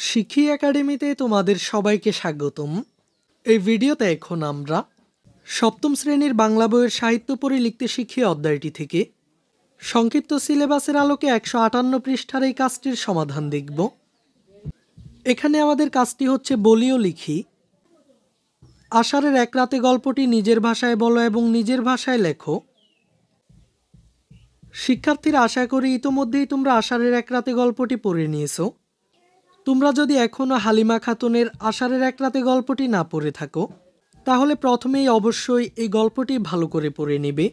শিখি একাডেমিতে তোমাদের সবাইকে স্বাগতম। এই ভিডিওতে এখন আমরা সপ্তম শ্রেণীর বাংলা বইয়ের সাহিত্য পড়ে লিখতে শিখি অধ্যায়টি থেকে সংক্ষিপ্ত সিলেবাসের আলোকে 158 পৃষ্ঠার এই কাজটির সমাধান দেখব। এখানে আমাদের কাজটি হচ্ছে বলিও লিখি। আষাঢ়ের এক রাতে গল্পটি নিজের ভাষায় বলো এবং নিজের ভাষায় লেখো। শিক্ষার্থীরা, আশা করি ইতোমধ্যেই তোমরা আষাঢ়ের এক রাতে গল্পটি পড়ে নিয়েছো। তোমরা যদি এখনও হালিমা খাতুনের আষাঢ়ের এক রাতে গল্পটি না পড়ে থাকো, তাহলে প্রথমেই অবশ্যই এই গল্পটি ভালো করে পড়ে নেবে।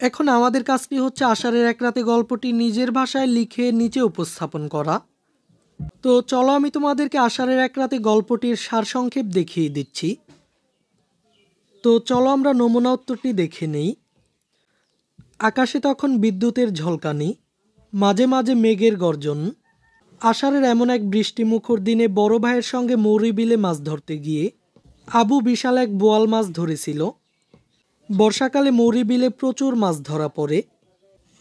এখন আমাদের কাজটি হচ্ছে আষাঢ়ের এক রাতে গল্পটি নিজের ভাষায় লিখে নিচে উপস্থাপন করা। তো চলো আমি তোমাদেরকে আষাঢ়ের এক রাতে গল্পটির সারসংক্ষেপ দেখিয়ে দিচ্ছি। তো চলো আমরা নমুনা উত্তরটি দেখে নেই। আকাশে তখন বিদ্যুতের ঝলকানি, মাঝে মাঝে মেঘের গর্জন। আষাঢ়ের এমন এক বৃষ্টিমুখর দিনে বড় ভাইয়ের সঙ্গে মৌরি বিলে মাছ ধরতে গিয়ে আবু বিশাল এক বোয়াল মাছ ধরেছিল। বর্ষাকালে মৌরি বিলে প্রচুর মাছ ধরা পড়ে।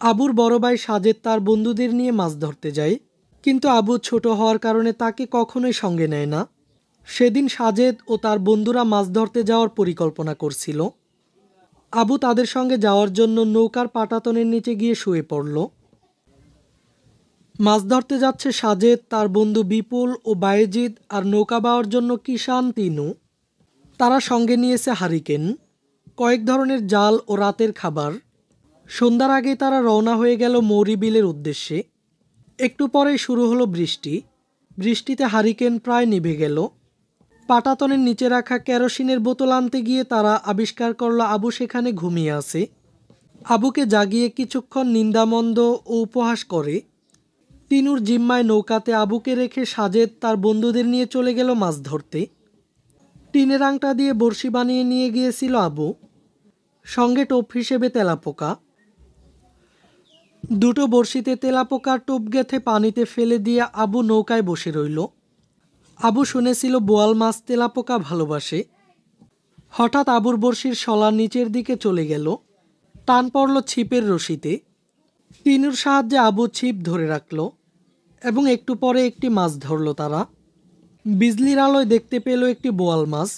আবুর বড় ভাই সাজেদ তার বন্ধুদের নিয়ে মাছ ধরতে যায়, কিন্তু আবু ছোট হওয়ার কারণে তাকে কখনোই সঙ্গে নেয় না। সেদিন সাজেদ ও তার বন্ধুরা মাছ ধরতে যাওয়ার পরিকল্পনা করছিল। আবু তাদের সঙ্গে যাওয়ার জন্য নৌকার পাটাতনের নিচে গিয়ে শুয়ে পড়ল। মাছ ধরতে যাচ্ছে সাজেদ, তার বন্ধু বিপুল ও বায়েজিদ, আর নৌকা বাওয়ার জন্য কিষান, তিনু। তারা সঙ্গে নিয়েছে হারিকেন, কয়েক ধরনের জাল ও রাতের খাবার। সন্ধ্যার আগে তারা রওনা হয়ে গেল মৌরি বিলের উদ্দেশ্যে। একটু পরেই শুরু হলো বৃষ্টি। বৃষ্টিতে হারিকেন প্রায় নিভে গেল। পাটাতনের নিচে রাখা কেরোসিনের বোতল আনতে গিয়ে তারা আবিষ্কার করলো আবু সেখানে ঘুমিয়ে আছে। আবুকে জাগিয়ে কিছুক্ষণ নিন্দামন্দ ও উপহাস করে। তিনুর জিম্মায় নৌকাতে আবুকে রেখে সাজেদ তার বন্ধুদের নিয়ে চলে গেল মাছ ধরতে। টিনের আংটা দিয়ে বড়শি বানিয়ে নিয়ে গিয়েছিল আবু, সঙ্গে টোপ হিসেবে তেলাপোকা। দুটো বড়শিতে তেলাপোকার টোপ গেঁথে পানিতে ফেলে দিয়ে আবু নৌকায় বসে রইল। আবু শুনেছিল বোয়াল মাছ তেলাপোকা ভালোবাসে। হঠাৎ আবুর বড়শির শলা নিচের দিকে চলে গেল, টান পড়ল ছিপের রশিতে। তিনুর সাহায্যে আবু ছিপ ধরে রাখল এবং একটু পরে একটি মাছ ধরল তারা। বিজলির আলোয় দেখতে পেল একটি বোয়াল মাছ,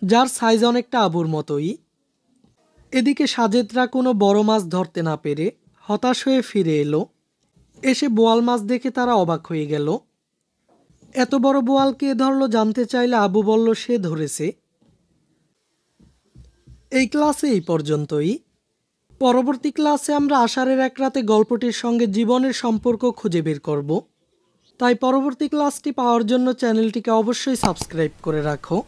যার সাইজ অনেকটা আবুর মতোই। এদিকে সাজেদরা কোনো বড় মাছ ধরতে না পেরে হতাশ হয়ে ফিরে এলো। এসে বোয়াল মাছ দেখে তারা অবাক হয়ে গেল। এত বড় বোয়াল কে ধরলো জানতে চাইলে আবু বলল সে ধরেছে। এই ক্লাসে এই পর্যন্তই। পরবর্তী ক্লাসে আমরা আষাঢ়ের এক রাতে গল্পটির সঙ্গে জীবনের সম্পর্ক খুঁজে বের করব। তাই পরবর্তী ক্লাসটি পাওয়ার জন্য চ্যানেলটিকে অবশ্যই সাবস্ক্রাইব করে রাখো।